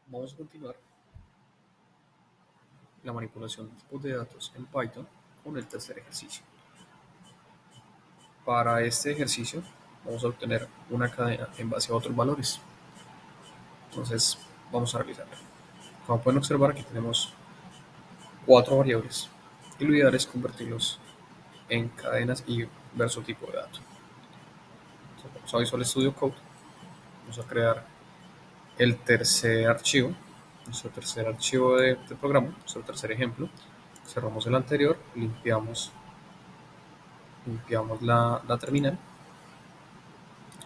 Vamos a continuar la manipulación de tipos de datos en Python con el tercer ejercicio. Para este ejercicio vamos a obtener una cadena en base a otros valores. Entonces vamos a realizarlo. Como pueden observar, aquí tenemos 4 variables y lo ideal es convertirlos en cadenas y ver su tipo de dato. Entonces, vamos a Visual Studio Code, vamos a crear el tercer archivo, nuestro tercer archivo de programa, nuestro tercer ejemplo. Cerramos el anterior, limpiamos la terminal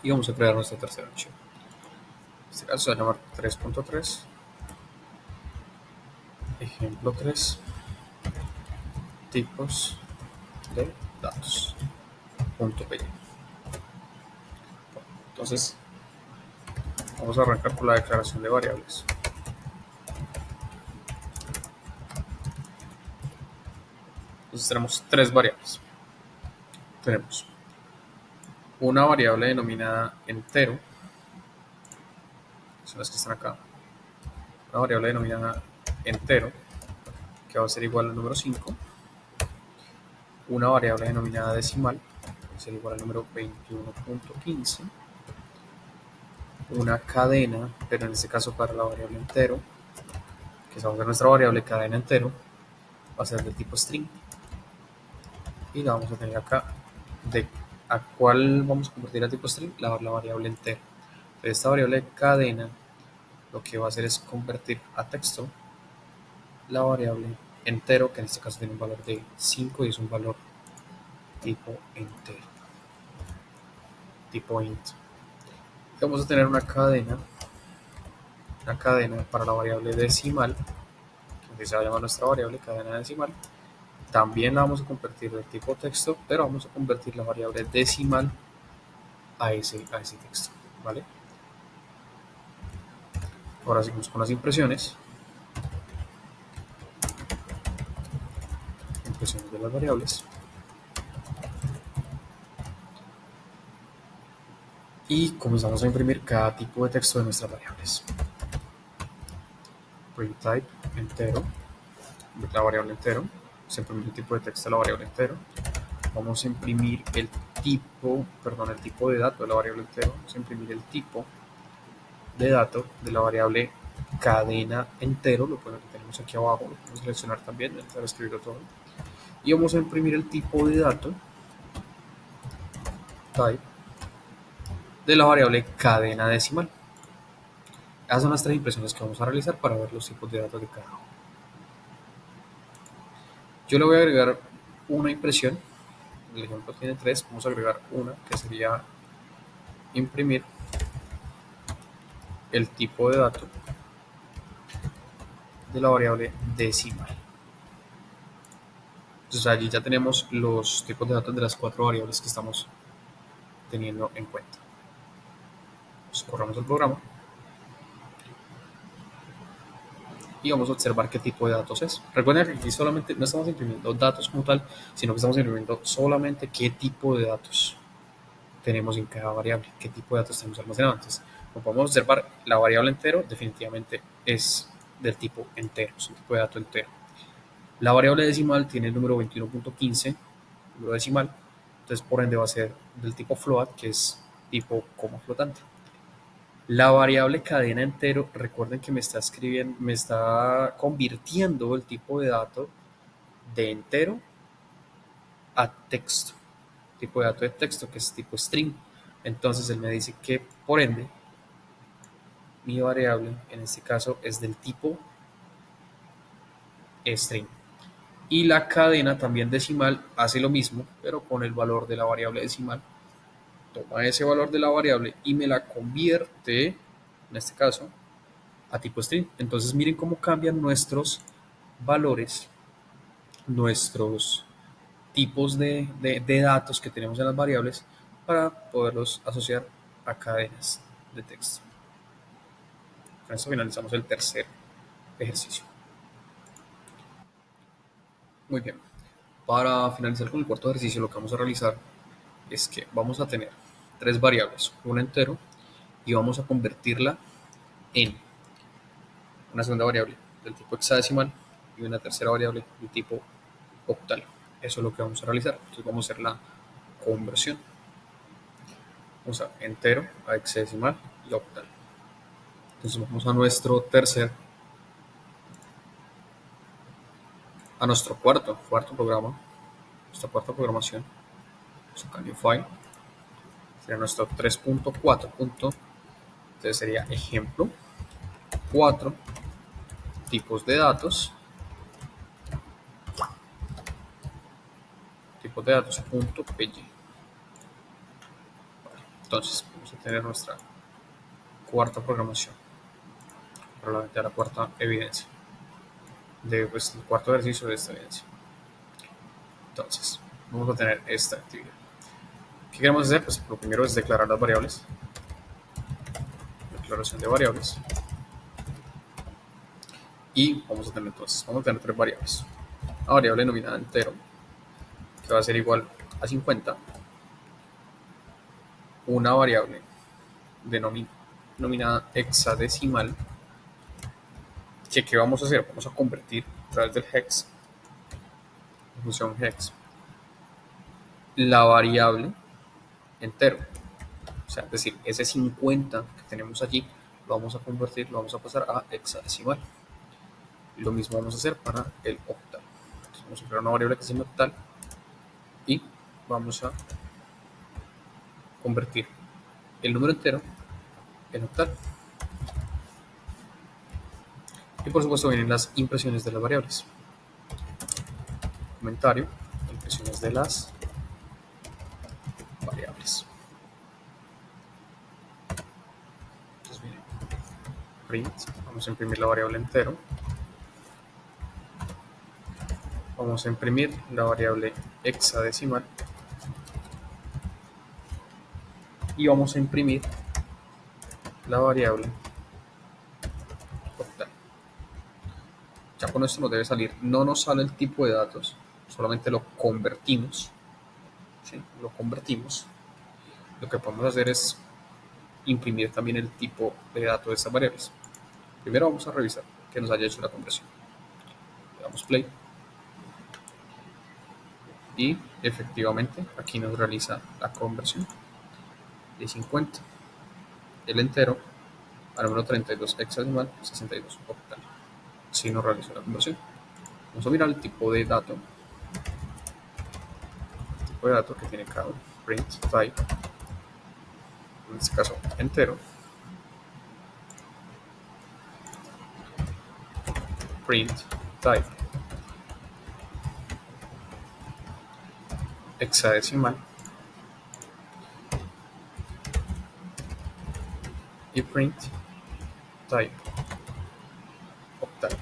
y vamos a crear nuestro tercer archivo. En este caso se va a llamar 3.3, ejemplo 3, tipos de datos.py. Entonces vamos a arrancar con la declaración de variables. Entonces tenemos 3 variables. Tenemos una variable denominada entero, son las que están acá. Una variable denominada entero, que va a ser igual al número 5. Una variable denominada decimal, que va a ser igual al número 21.15. Una cadena, pero en este caso para la variable entero, que va a ser nuestra variable cadena entero, va a ser del tipo string. Y la vamos a tener acá. ¿A cuál vamos a convertir a tipo string? La variable entero. Entonces, esta variable cadena lo que va a hacer es convertir a texto la variable entero, que en este caso tiene un valor de 5 y es un valor tipo entero, tipo int. Y vamos a tener una cadena para la variable decimal, que se va a llamar nuestra variable cadena decimal. También la vamos a convertir del tipo texto, pero vamos a convertir la variable decimal a ese texto, ¿vale? Ahora seguimos con las impresiones de las variables. Y comenzamos a imprimir cada tipo de texto de nuestras variables. Print type entero, la variable entero. Se imprime el tipo de texto de la variable entero. Vamos a imprimir el tipo de dato de la variable entero. Vamos a imprimir el tipo de dato de la variable cadena entero, lo que tenemos aquí abajo, lo podemos seleccionar también, para escribirlo todo. Y vamos a imprimir el tipo de dato type de la variable cadena decimal. Esas son las 3 impresiones que vamos a realizar para ver los tipos de datos de cada uno. Yo le voy a agregar una impresión. El ejemplo tiene 3, vamos a agregar una que sería imprimir el tipo de dato de la variable decimal. Entonces allí ya tenemos los tipos de datos de las 4 variables que estamos teniendo en cuenta. Entonces, corramos el programa y vamos a observar qué tipo de datos es. Recuerden que aquí solamente no estamos imprimiendo datos como tal, sino que estamos imprimiendo solamente qué tipo de datos tenemos en cada variable, qué tipo de datos tenemos almacenados. Entonces, como podemos observar, la variable entero definitivamente es del tipo entero, es un tipo de dato entero. La variable decimal tiene el número 21.15, número decimal, entonces por ende va a ser del tipo float, que es tipo coma flotante. La variable cadena entero, recuerden que me está convirtiendo el tipo de dato de entero a texto, tipo de dato de texto que es tipo string. Entonces él me dice que por ende mi variable en este caso es del tipo string. Y la cadena también decimal hace lo mismo, pero con el valor de la variable decimal. Toma ese valor de la variable y me la convierte, en este caso, a tipo string. Entonces miren cómo cambian nuestros valores, nuestros tipos de datos que tenemos en las variables para poderlos asociar a cadenas de texto. Con esto finalizamos el tercer ejercicio. Muy bien. Para finalizar con el cuarto ejercicio, lo que vamos a realizar es que vamos a tener 3 variables, un entero, y vamos a convertirla en una segunda variable del tipo hexadecimal y una tercera variable del tipo octal. Eso es lo que vamos a realizar. Entonces vamos a hacer la conversión. Vamos a entero, a hexadecimal y a octal. Entonces vamos a nuestro cuarto programa, nuestra cuarta programación, nuestro cambio file, sería nuestro 3.4. Entonces sería ejemplo 4 tipos de datos, .py. Entonces vamos a tener nuestra cuarta programación, probablemente la cuarta evidencia, el cuarto ejercicio de esta evidencia. Entonces vamos a tener esta actividad. ¿Qué queremos hacer? Pues lo primero es declarar las variables. Declaración de variables. Y vamos a tener tres variables. Una variable denominada entero, que va a ser igual a 50. Una variable denominada hexadecimal, que ¿qué vamos a hacer? Vamos a convertir a través del hex, la función hex, la variable entero. O sea, es decir, ese 50 que tenemos allí, lo vamos a convertir, lo vamos a pasar a hexadecimal. Y lo mismo vamos a hacer para el octal. Entonces vamos a crear una variable que se llama octal y vamos a convertir el número entero en octal. Y por supuesto vienen las impresiones de las variables. Comentario, impresiones de las variables. Entonces viene print, vamos a imprimir la variable entero. Vamos a imprimir la variable hexadecimal. Y vamos a imprimir la variable octal. Ya con esto nos debe salir, no nos sale el tipo de datos, solamente lo convertimos. ¿Sí? Lo convertimos. Lo que podemos hacer es imprimir también el tipo de datos de estas variables. Primero vamos a revisar que nos haya hecho la conversión. Le damos play. Y efectivamente aquí nos realiza la conversión de 50, el entero, al número 32 hexadecimal, 62 octal. Si nos realizó la conversión. Vamos a mirar el tipo de dato. El tipo de dato que tiene cada uno. Print type, en este caso entero. Print type hexadecimal y print type octal.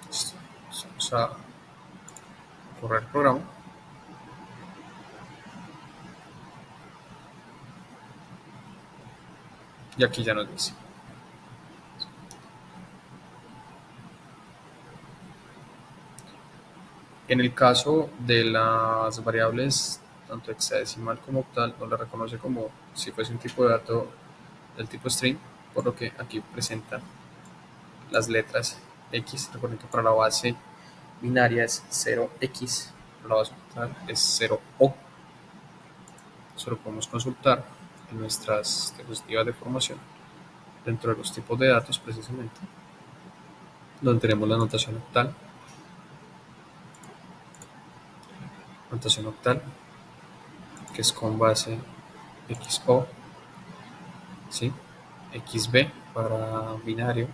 Listo. Vamos a correr el programa. Y aquí ya nos dice. En el caso de las variables, tanto hexadecimal como octal, nos la reconoce como si fuese un tipo de dato del tipo string, por lo que aquí presenta las letras X. Recuerden que para la base binaria es 0x, para la base octal es 0o. Eso lo podemos consultar en nuestras diapositivas de formación, dentro de los tipos de datos precisamente, donde tenemos la notación octal. Notación octal, que es con base XO, ¿sí? XB para binario,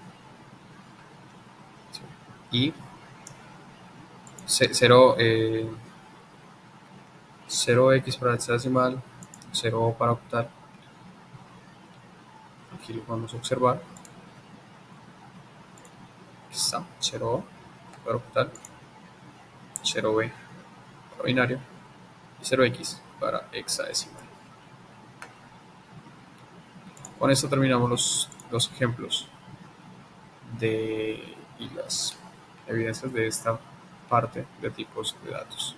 ¿sí? Y 0x para hexadecimal, 0o para octal. Aquí lo podemos observar. Aquí está, 0o para octal, 0b para binario y 0x para hexadecimal. Con esto terminamos los ejemplos y las evidencias de esta parte de tipos de datos.